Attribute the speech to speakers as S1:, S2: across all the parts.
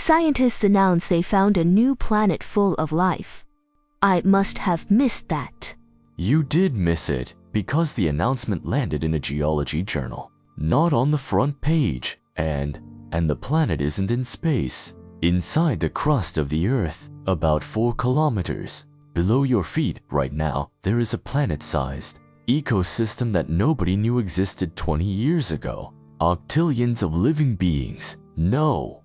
S1: Scientists announced they found a new planet full of life. I must have missed that.
S2: You did miss it because the announcement landed in a geology journal, not on the front page, and the planet isn't in space. Inside the crust of the Earth, about 4 kilometers below your feet right now, there is a planet-sized ecosystem that nobody knew existed 20 years ago. Octillions of living beings. No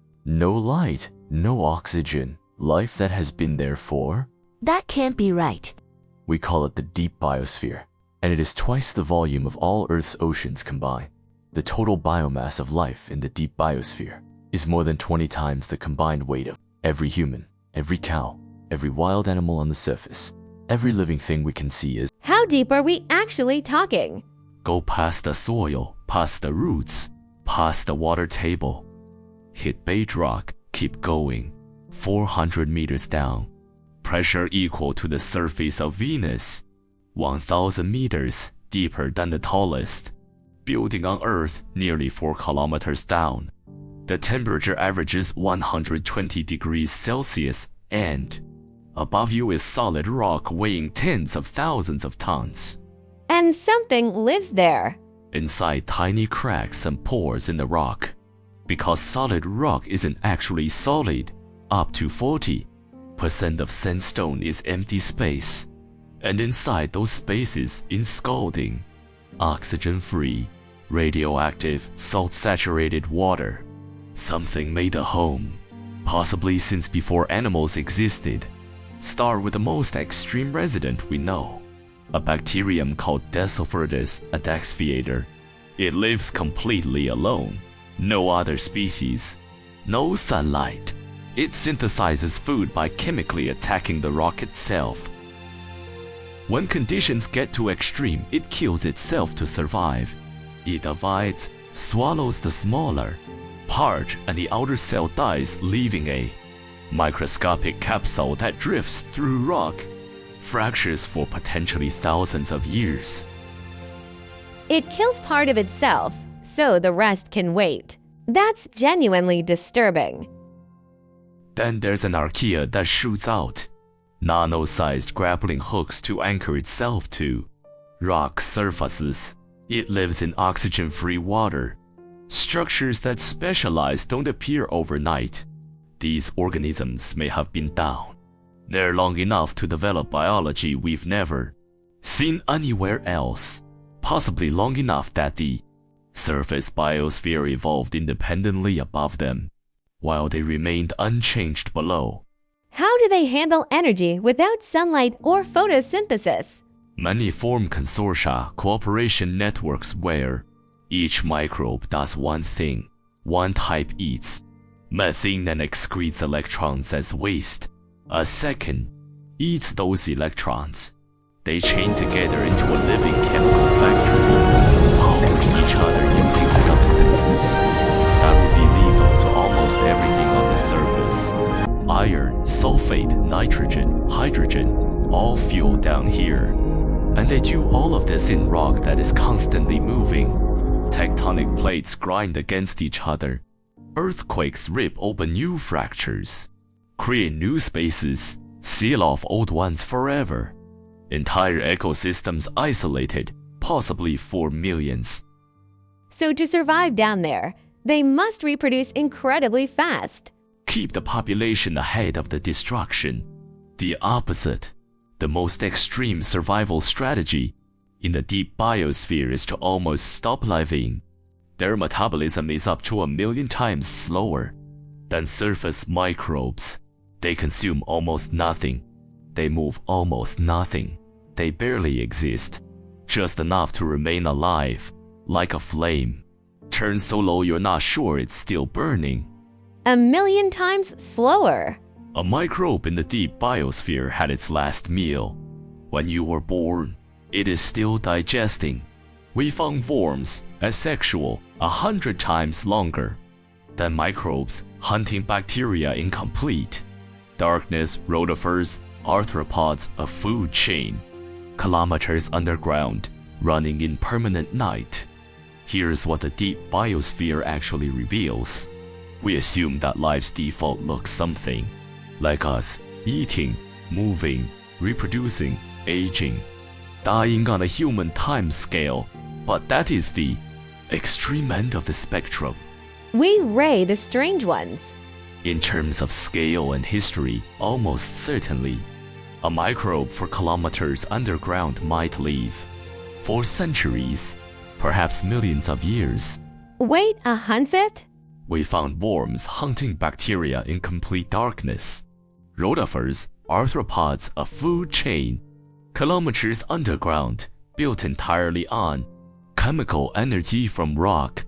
S2: light, no oxygen. Life that has been there for...
S1: That can't be right.
S2: We call it the deep biosphere, and it is twice the volume of all Earth's oceans combined. The total biomass of life in the deep biosphere is more than 20 times the combined weight of every human, every cow, every wild animal on the surface. Every living thing we can see is...
S3: How deep are we actually talking?
S2: Go past the soil, past the roots, past the water table. Hit bedrock, keep going. 400 meters down. Pressure equal to the surface of Venus. 1,000 meters deeper than the tallest building on Earth, nearly 4 kilometers down. The temperature averages 120 degrees Celsius, and above you is solid rock weighing tens of thousands of tons.
S3: And something lives there.
S2: Inside tiny cracks and pores in the rock. Because solid rock isn't actually solid, up to 40% of sandstone is empty space. And inside those spaces in scalding, oxygen-free, radioactive, salt-saturated water. Something made a home, possibly since before animals existed. Start with the most extreme resident we know, a bacterium called Desulfurdus adaxiator. It lives completely alone, no other species, no sunlight. It synthesizes food by chemically attacking the rock itself. When conditions get too extreme, it kills itself to survive. It divides, swallows the smaller part, and the outer cell dies, leaving a microscopic capsule that drifts through rock, fractures for potentially thousands of years.
S3: It kills part of itself, so the rest can wait. That's genuinely disturbing.
S2: Then there's an archaea that shoots out nano-sized grappling hooks to anchor itself to rock surfaces. It lives in oxygen-free water. Structures that specialize don't appear overnight. These organisms may have been down there long enough to develop biology we've never seen anywhere else, possibly long enough that the surface biosphere evolved independently above them, while they remained unchanged below.
S3: How do they handle energy without sunlight or photosynthesis?
S2: Many form consortia, cooperation networks where each microbe does one thing. One type eats methane and excretes electrons as waste. A second eats those electrons. They chain together into a living chemical factory, powering each other using substances that would be lethal to almost everything on the surface. Iron, sulfate, nitrogen, hydrogen, all fuel down here. And they do all of this in rock that is constantly moving. Tectonic plates grind against each other. Earthquakes rip open new fractures, create new spaces, seal off old ones forever. Entire ecosystems isolated, possibly for millions.
S3: So to survive down there, they must reproduce incredibly fast.
S2: Keep the population ahead of the destruction. The opposite, the most extreme survival strategy in the deep biosphere is to almost stop living. Their metabolism is up to 1 million times slower than surface microbes. They consume almost nothing. They move almost nothing. They barely exist, just enough to remain alive, like a flame. Turn so low you're not sure it's still burning.
S3: 1 million times slower.
S2: A microbe in the deep biosphere had its last meal. When you were born, it is still digesting. We found worms asexual 100 times longer than microbes, hunting bacteria incomplete. Darkness, rotifers, arthropods, a food chain. Kilometers underground, running in permanent night. Here's what the deep biosphere actually reveals. We assume that life's default looks something like us: eating, moving, reproducing, aging, dying on a human time scale. But that is the extreme end of the spectrum.
S3: We rate the strange ones.
S2: In terms of scale and history, almost certainly, a microbe for kilometers underground might live for centuries, perhaps millions of years.
S3: Wait, 100?
S2: We found worms hunting bacteria in complete darkness, rotifers, arthropods, a food chain, kilometers underground, built entirely on chemical energy from rock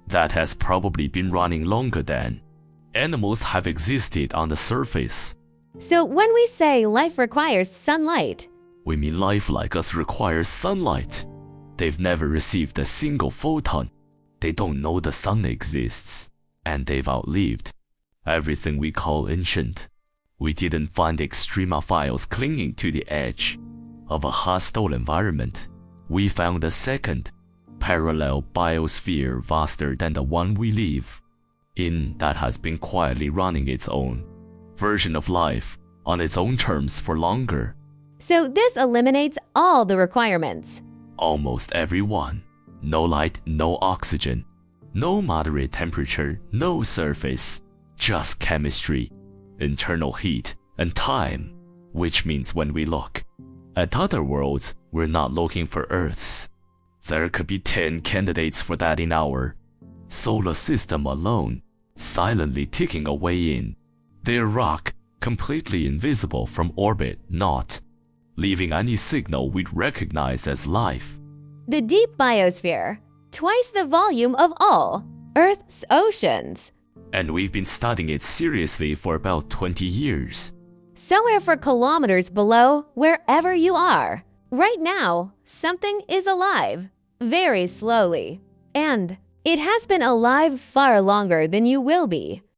S2: that has probably been running longer than animals have existed on the surface.
S3: So when we say life requires sunlight,
S2: We mean life like us requires sunlight. They've never received a single photon. They don't know the sun exists. And they've outlived everything we call ancient. We didn't find extremophiles clinging to the edge of a hostile environment. We found a second, parallel biosphere vaster than the one we live in, that has been quietly running its own version of life on its own terms for longer.
S3: so this eliminates all the requirements.
S2: Almost every one. No light, no oxygen, no moderate temperature, no surface, just chemistry, internal heat, and time. Which means when we look at other worlds, we're not looking for Earths. There could be 10 candidates for that in our solar system alone, silently ticking away in their rock, completely invisible from orbit, not leaving any signal we'd recognize as life.
S3: The deep biosphere, twice the volume of all Earth's oceans.
S2: And we've been studying it seriously for about 20 years.
S3: Somewhere for kilometers below wherever you are. Right now, something is alive, very slowly. And it has been alive far longer than you will be.